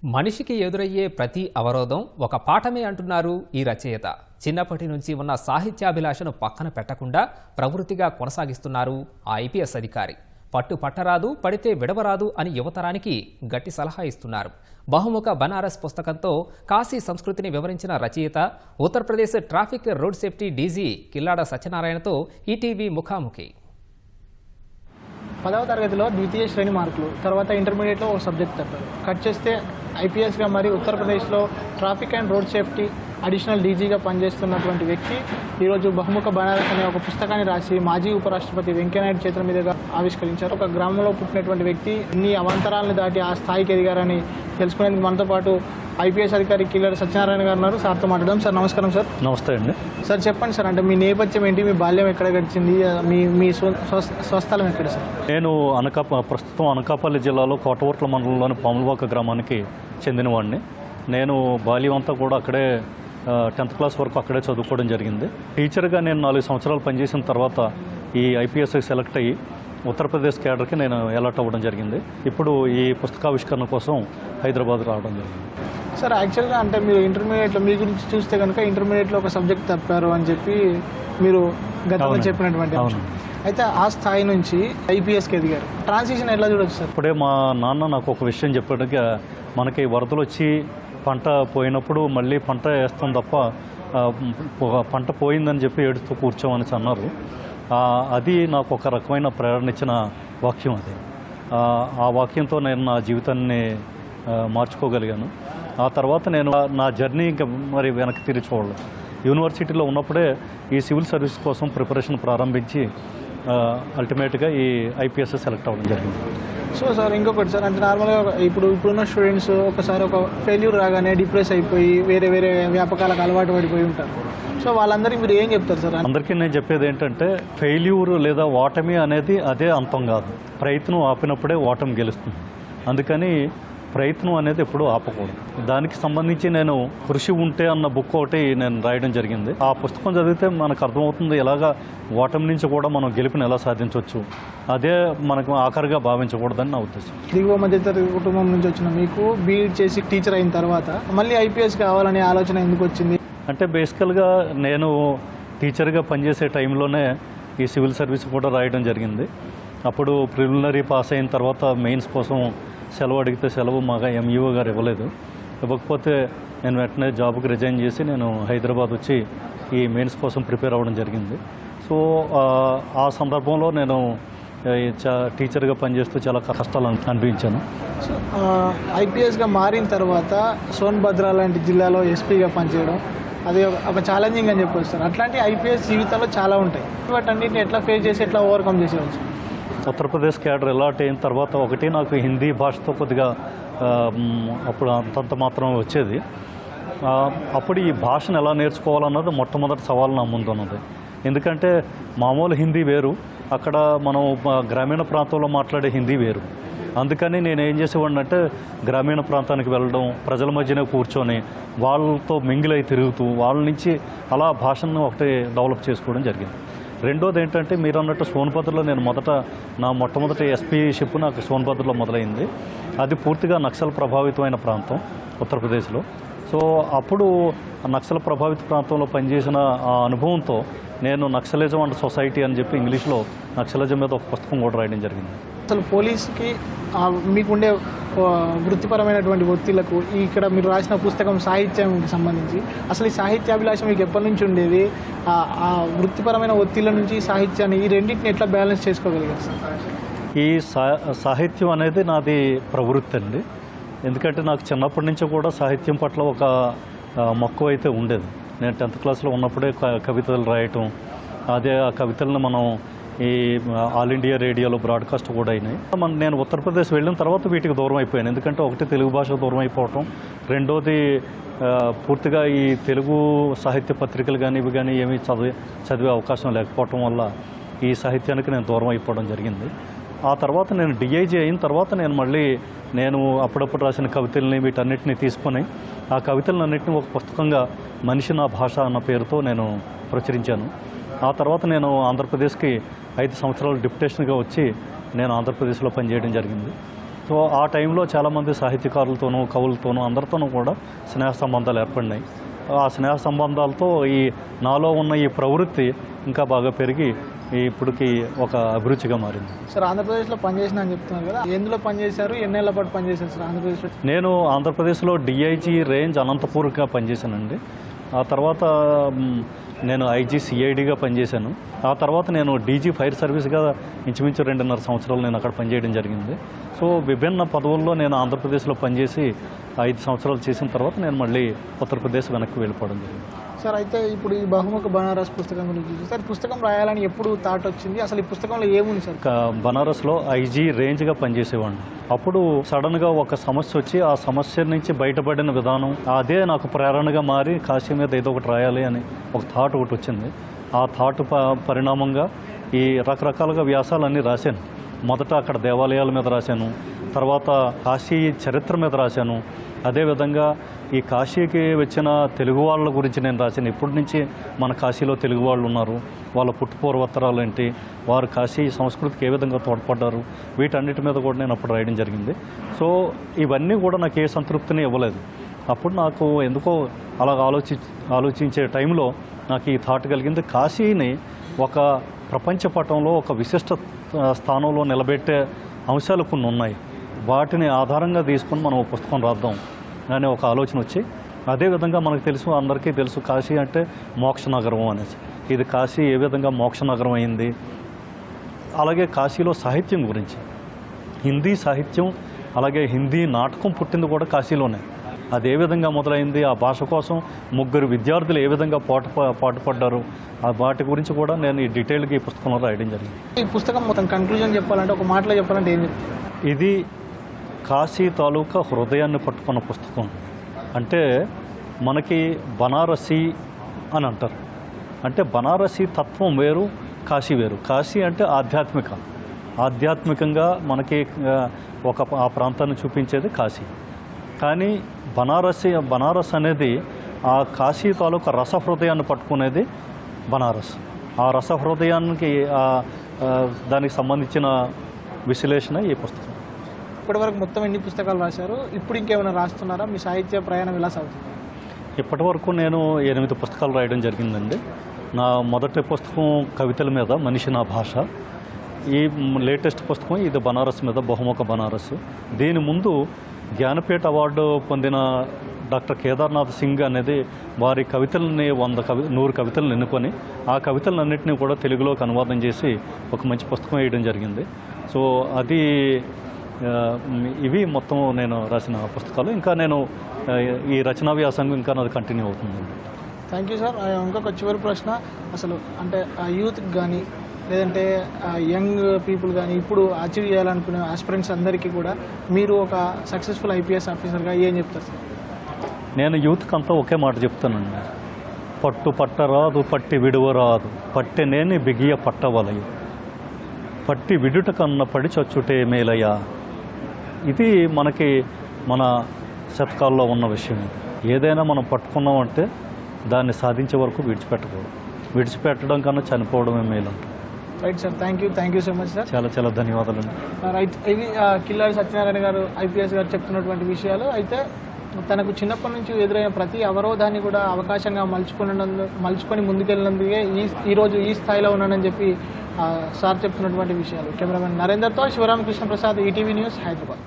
మనిషికి ఎదురయ్యే ప్రతి అవరోధం ఒక పాఠమే అంటున్నారు ఈ రచయిత. చిన్నప్పటి నుంచి ఉన్న సాహిత్యాభిలాషను పక్కన పెట్టకుండా ప్రవృత్తిగా కొనసాగిస్తున్నారు ఆ ఐపీఎస్ అధికారి. పట్టు పట్టరాదు, పడితే విడవరాదు అని యువతరానికి గట్టి సలహా ఇస్తున్నారు. బహుముఖ బనారస్ పుస్తకంతో కాశీ సంస్కృతిని వివరించిన రచయిత Uttar Pradesh traffic road safety DG Killada సత్యనారాయణతో ఈటీవీ ముఖాముఖి. 10వ తరగతిలో ద్వితీయ శ్రేణి మార్కులు, తర్వాత ఇంటర్మీడియట్లో ఒక సబ్జెక్ట్ తప్పారు. కట్ చేస్తే ఐపీఎస్గా మరి ఉత్తరప్రదేశ్లో traffic and road safety additional డీజీగా పనిచేస్తున్నటువంటి వ్యక్తి ఈరోజు బహుముఖ బనారస్ అనే ఒక పుస్తకాన్ని రాసి మాజీ ఉపరాష్ట్రపతి వెంకయ్యనాయుడు చేతుల మీదుగా ఆవిష్కరించారు. ఒక గ్రామంలో పుట్టినటువంటి వ్యక్తి ఇన్ని అవాంతరాలను దాటి ఆ స్థాయికి ఎదిగారని తెలుసుకునేందుకు మనతో పాటు ఐపీఎస్ అధికారి కిల్లాడ సత్యనారాయణ గారు ఉన్నారు. సార్తో మాట్లాడదాం. సార్ నమస్కారం. సార్ నమస్తే అండి. సార్ చెప్పండి సార్, అంటే మీ నేపథ్యం ఏంటి, మీ బాల్యం ఎక్కడ గడిచింది, మీ స్వస్థలం ఎక్కడ సార్? నేను ప్రస్తుతం అనకాపల్లి జిల్లాలో కోటవర్ట్ల మండలంలోని పాములవాక గ్రామానికి చెందినవాడిని. నేను బాల్యం అంతా కూడా అక్కడే 10th క్లాస్ వరకు అక్కడే చదువుకోవడం జరిగింది. టీచర్గా నేను 4 సంవత్సరాలు పనిచేసిన తర్వాత ఈ ఐపీఎస్కి సెలెక్ట్ అయ్యి ఉత్తరప్రదేశ్ క్యాడర్కి నేను అలర్ట్ అవ్వడం జరిగింది. ఇప్పుడు ఈ పుస్తకావిష్కరణ కోసం హైదరాబాద్ రావడం జరిగింది. సార్ యాక్చువల్గా అంటే మీరు ఇంటర్మీడియట్లో మీ గురించి చూస్తే కనుక ఇంటర్మీడియట్లో ఒక సబ్జెక్ట్ తప్పారు అని చెప్పి మీరు గతంలో చెప్పినటువంటి అంశం. అయితే ఆ స్థాయి నుంచి ఐపీఎస్కి ఎదిగారు. ట్రాన్సిషన్ ఎట్లా చూడొచ్చు సార్? ఇప్పుడే మా నాన్న నాకు ఒక విషయం చెప్పాడుగా, మనకి వరదలు వచ్చి పంట పోయినప్పుడు మళ్ళీ పంట వేస్తాం తప్ప పంట పోయిందని చెప్పి ఏడుస్తూ కూర్చోమని అన్నారు. అది నాకు ఒక రకమైన ప్రేరణ ఇచ్చిన వాక్యం. అది ఆ వాక్యంతో నేను నా జీవితాన్ని మార్చుకోగలిగాను. ఆ తర్వాత నేను నా జర్నీ ఇంకా మరి వెనక్కి తిరిగి చూడలేదు. యూనివర్సిటీలో ఉన్నప్పుడే ఈ సివిల్ సర్వీస్ కోసం ప్రిపరేషన్ ప్రారంభించి అల్టిమేట్గా ఈ ఐపీఎస్ సెలెక్ట్ అవ్వడం జరిగింది. సో సార్ ఇంకొకటి సార్, అంటే నార్మల్గా ఇప్పుడున్న స్టూడెంట్స్ ఒకసారి ఒక ఫెయిల్యూర్ రాగానే డిప్రెస్ అయిపోయి వేరే వేరే వ్యాపకాలకు అలవాటు పడిపోయి ఉంటారు. సో వాళ్ళందరికీ మీరు ఏం చెప్తారు సార్? అందరికీ నేను చెప్పేది ఏంటంటే, ఫెయిల్యూర్ లేదా ఓటమి అనేది అదే అంతం కాదు. ప్రయత్నం ఆపినప్పుడే ఓటమి గెలుస్తుంది. అందుకని ప్రయత్నం అనేది ఎప్పుడూ ఆపకూడదు. దానికి సంబంధించి నేను కృషి ఉంటే అన్న బుక్ ఒకటి నేను రాయడం జరిగింది. ఆ పుస్తకం చదివితే మనకు అర్థమవుతుంది ఎలాగా ఓటమి నుంచి కూడా మనం గెలుపుని ఎలా సాధించవచ్చు. అదే మనకు ఆఖరిగా భావించకూడదని నా ఉద్దేశం. దిగువ మధ్యతరగతి కుటుంబం నుంచి వచ్చిన మీకు బీఈడ్ చేసి టీచర్ అయిన తర్వాత మళ్ళీ ఐపీఎస్ కావాలనే ఆలోచన ఎందుకు వచ్చింది? అంటే బేసికల్గా నేను టీచర్గా పనిచేసే టైంలోనే ఈ సివిల్ సర్వీస్ కూడా రాయడం జరిగింది. అప్పుడు ప్రిలిమినరీ పాస్ అయిన తర్వాత మెయిన్స్ కోసం సెలవు అడిగితే సెలవు మాగా ఎంఈఓ గారు ఇవ్వలేదు. ఇవ్వకపోతే నేను వెంటనే జాబ్కి రిజైన్ చేసి నేను హైదరాబాద్ వచ్చి ఈ మెయిన్స్ కోసం ప్రిపేర్ అవ్వడం జరిగింది. సో ఆ సందర్భంలో నేను టీచర్గా పనిచేస్తూ చాలా కష్టాలు అనిపించాను. సో ఐపీఎస్గా మారిన తర్వాత సోన్భద్ర లాంటి జిల్లాలో ఎస్పీగా పనిచేయడం అది ఒక ఛాలెంజింగ్ అని చెప్పొచ్చు సార్. అట్లాంటి ఐపీఎస్ జీవితాల్లో చాలా ఉంటాయి. వాటన్నిటిని ఎట్లా ఫేస్ చేసి ఎట్లా ఓవర్కమ్ చేసేవచ్చు? ఉత్తరప్రదేశ్ క్యాడర్ అలర్ట్ అయిన తర్వాత ఒకటి నాకు హిందీ భాషతో కొద్దిగా అప్పుడు అంతంత మాత్రం వచ్చేది. అప్పుడు ఈ భాషను ఎలా నేర్చుకోవాలన్నది మొట్టమొదటి సవాల్ నా ముందు ఉన్నది. ఎందుకంటే మామూలు హిందీ వేరు, అక్కడ మనం గ్రామీణ ప్రాంతంలో మాట్లాడే హిందీ వేరు. అందుకని నేను ఏం చేసేవాడిని అంటే గ్రామీణ ప్రాంతానికి వెళ్ళడం, ప్రజల మధ్యనే కూర్చొని వాళ్ళతో మింగిలై తిరుగుతూ వాళ్ళ నుంచి అలా భాషను ఒకటి డెవలప్ చేసుకోవడం జరిగింది. రెండోది ఏంటంటే మీరు అన్నట్టు సోన్భద్రలో నేను నా మొట్టమొదటి ఎస్పీషిప్ నాకు సోన్భద్రలో మొదలైంది. అది పూర్తిగా నక్సల్ ప్రభావితమైన ప్రాంతం ఉత్తరప్రదేశ్లో. సో అప్పుడు నక్సల్ ప్రభావిత ప్రాంతంలో పనిచేసిన ఆ అనుభవంతో నేను నక్సలిజం అండ్ సొసైటీ అని చెప్పి ఇంగ్లీష్లో నక్సలిజం మీద ఒక పుస్తకం కూడా రాయడం జరిగింది. అసలు పోలీసుకి మీకుండే వృత్తిపరమైనటువంటి ఒత్తిళ్లకు ఇక్కడ మీరు రాసిన పుస్తకం సాహిత్యానికి సంబంధించి అసలు ఈ సాహిత్యాభిలాష మీకు ఎప్పటి నుంచి ఉండేది? ఆ వృత్తిపరమైన ఒత్తిళ్ల నుంచి సాహిత్యాన్ని ఈ రెండింటిని ఎట్లా బ్యాలెన్స్ చేసుకోగలిగారు సార్? ఈ సాహిత్యం అనేది నాది ప్రవృత్తి అండి. ఎందుకంటే నాకు చిన్నప్పటి నుంచి కూడా సాహిత్యం పట్ల ఒక మక్కువ అయితే ఉండేది. నేను 10th క్లాస్లో ఉన్నప్పుడే కవితలు రాయటం, అదే ఆ కవితలను మనం ఈ ఆల్ ఇండియా రేడియోలో బ్రాడ్కాస్ట్ కూడా అయినాయి. నేను ఉత్తరప్రదేశ్ వెళ్ళిన తర్వాత వీటికి దూరం అయిపోయాను. ఎందుకంటే ఒకటి తెలుగు భాష దూరం అయిపోవటం, రెండోది పూర్తిగా ఈ తెలుగు సాహిత్య పత్రికలు కానీ ఇవి కానీ ఏమీ చదివే అవకాశం లేకపోవటం వల్ల ఈ సాహిత్యానికి నేను దూరం అయిపోవడం జరిగింది. ఆ తర్వాత నేను డిఐజీ అయిన తర్వాత నేను అప్పుడప్పుడు రాసిన కవితల్ని వీటన్నిటిని తీసుకొని ఆ కవితలన్నింటినీ ఒక పుస్తకంగా మనిషి నా భాష అన్న పేరుతో నేను ప్రచురించాను. ఆ తర్వాత నేను ఆంధ్రప్రదేశ్కి 5 సంవత్సరాలు డిప్యుటేషన్గా వచ్చి నేను ఆంధ్రప్రదేశ్లో పనిచేయడం జరిగింది. సో ఆ టైంలో చాలామంది సాహిత్యకారులతోనూ కవులతోనూ అందరితోనూ కూడా స్నేహ సంబంధాలు ఏర్పడినాయి. ఆ స్నేహ సంబంధాలతో ఈ నాలో ఉన్న ఈ ప్రవృత్తి ఇంకా బాగా పెరిగి ఇప్పటికి ఒక అభిరుచిగా మారింది. సార్ ఆంధ్రప్రదేశ్లో పనిచేసిన అని చెప్తున్నారు కదా, ఎందులో పనిచేశారు, ఎన్నేళ్ల పాటు పనిచేశారు సార్ ఆంధ్రప్రదేశ్లో? నేను ఆంధ్రప్రదేశ్లో డిఐజీ రేంజ్ అనంతపూర్గా పనిచేశానండి. ఆ తర్వాత నేను ఐజీ సిఐడిగా పనిచేశాను. ఆ తర్వాత నేను డీజీ ఫైర్ సర్వీస్గా ఇంచుమించు 2.5 సంవత్సరాలు నేను అక్కడ పనిచేయడం జరిగింది. సో విభిన్న పదవుల్లో నేను ఆంధ్రప్రదేశ్లో పనిచేసి 5 సంవత్సరాలు చేసిన తర్వాత నేను మళ్ళీ ఉత్తరప్రదేశ్ వెనక్కి వెళ్ళిపోవడం జరిగింది. సార్ అయితే ఇప్పుడు ఈ బహుముఖ బనారస్ పుస్తకం గురించి సార్, పుస్తకం రాయాలని ఎప్పుడు థాట్ వచ్చింది, అసలు ఈ పుస్తకంలో ఏముంది సార్? బనారస్లో ఐజీ రేంజ్గా పనిచేసేవాడిని. అప్పుడు సడన్గా ఒక సమస్య వచ్చి ఆ సమస్య నుంచి బయటపడిన విధానం అదే నాకు ప్రేరణగా మారి కాశీ మీద ఏదో ఒకటి రాయాలి అని ఒక థాట్ ఒకటి వచ్చింది. ఆ థాట్ పరిణామంగా ఈ రకరకాలుగా వ్యాసాలన్నీ రాశాను. మొదట అక్కడ దేవాలయాల మీద రాశాను, తర్వాత కాశీ చరిత్ర మీద రాశాను. అదేవిధంగా ఈ కాశీకి వచ్చిన తెలుగు వాళ్ళ గురించి నేను రాశాను. ఇప్పటి నుంచి మన కాశీలో తెలుగు వాళ్ళు ఉన్నారు, వాళ్ళ పుట్టుపూర్వోత్తరాలు ఏంటి, వారు కాశీ సంస్కృతికి ఏ విధంగా తోడ్పడ్డారు, వీటన్నిటి మీద కూడా నేను అప్పుడు రాయడం జరిగింది. సో ఇవన్నీ కూడా నాకు ఏ సంతృప్తిని ఇవ్వలేదు. అప్పుడు నాకు ఎందుకో అలా ఆలోచించే టైంలో నాకు ఈ థాట్ కలిగింది, కాశీని ఒక ప్రపంచ పటంలో ఒక విశిష్ట స్థానంలో నిలబెట్టే అంశాలు కొన్ని ఉన్నాయి, వాటిని ఆధారంగా తీసుకొని మనం పుస్తకం రాద్దాం అనే ఒక ఆలోచన వచ్చి, అదేవిధంగా మనకు తెలుసు, అందరికీ తెలుసు కాశీ అంటే మోక్ష నగరం అనేసి. ఇది కాశీ ఏ విధంగా మోక్ష నగరం అయింది, అలాగే కాశీలో సాహిత్యం గురించి, హిందీ సాహిత్యం అలాగే హిందీ నాటకం పుట్టింది కూడా కాశీలోనే. అది ఏ విధంగా మొదలైంది, ఆ భాష కోసం 3 విద్యార్థులు ఏ విధంగా పాటుపడ్డారు, ఆ వాటి గురించి కూడా నేను ఈ డీటెయిల్గా ఈ పుస్తకంలో రాయడం జరిగింది. ఈ పుస్తకం మొత్తం కన్క్లూజన్ చెప్పాలంటే, ఒక మాటలో చెప్పాలంటే ఏం చెప్తారు? ఇది కాశీ తాలూకా హృదయాన్ని పట్టుకున్న పుస్తకం. అంటే మనకి బనారసీ అని అంటారు, అంటే బనారసీ తత్వం వేరు, కాశీ వేరు. కాశీ అంటే ఆధ్యాత్మికంగా మనకి ఆ ప్రాంతాన్ని చూపించేది కాశీ. కానీ బనారస్ అనేది ఆ కాశీ తాలూకా రసహృదయాన్ని పట్టుకునేది బనారస్. ఆ రసహృదయానికి దానికి సంబంధించిన విశ్లేషణ ఈ పుస్తకం. ఇప్పటివరకు మొత్తం ఎన్ని పుస్తకాలు రాశారు, ఇప్పుడు ఇంకేమైనా రాస్తున్నారా, మీ సాహిత్య ప్రయాణం ఎలా సాగుతుంది? ఇప్పటివరకు నేను 8 పుస్తకాలు రాయడం జరిగిందండి. నా మొదటి పుస్తకం కవితల మీద, మనిషి నా భాష. ఈ లేటెస్ట్ పుస్తకం ఇది బనారస్ మీద, బహుముఖ బనారస్. దీని ముందు జ్ఞానపీఠ అవార్డు పొందిన డాక్టర్ కేదార్నాథ్ సింగ్ అనేది వారి కవితల్ని 100 కవితలను ఎన్నుకొని ఆ కవితలన్నింటినీ కూడా తెలుగులోకి అనువాదం చేసి ఒక మంచి పుస్తకం వేయడం జరిగింది. సో అది ఇవి మొత్తం నేను రాసిన పుస్తకాలు. ఇంకా నేను ఈ రచనా వ్యాసంగం ఇంకా నాది కంటిన్యూ అవుతుందండి. Thank you sir. ఇంకొక చివరి ప్రశ్న, అసలు అంటే యూత్కి కానీ లేదంటే యంగ్ పీపుల్ కానీ ఇప్పుడు అచీవ్ చేయాలనుకునే ఆస్పిరెంట్స్ అందరికీ కూడా మీరు ఒక సక్సెస్ఫుల్ ఐపీఎస్ ఆఫీసర్గా ఏం చెప్తారు సార్? నేను యూత్కి అంతా ఒకే మాట చెప్తానండి, పట్టరాదు పట్టి విడువరాదు, పట్టెనేని బిగియ పట్టవలయు, పట్టి విడుట కన్న పడి చచ్చుటే మేలయ్య. ఇది మన శతకాల్లో ఉన్న విషయం. ఏదైనా మనం పట్టుకున్నామంటే దాన్ని సాధించే వరకు విడిచిపెట్టకూడదు. విడిచిపెట్టడం కన్నా చనిపోవడమే మేలు. Right sir, thank you so much sir. చాలా చాలా ధన్యవాదాలండి. రైట్, ఇది కిల్లాడి సత్యనారాయణ గారు ఐపీఎస్ గారు చెప్తున్నటువంటి విషయాలు. అయితే తనకు చిన్నప్పటి నుంచి ఎదురైన ప్రతి అవరోధాన్ని కూడా అవకాశంగా మలుచుకొని ముందుకెళ్ళినందుకే ఈరోజు ఈ స్థాయిలో ఉన్నానని చెప్పి సార్ చెప్తున్నటువంటి విషయాలు. కెమెరామెన్ నరేందర్తో శివరామకృష్ణ ప్రసాద్, ఈటీవీ న్యూస్, హైదరాబాద్.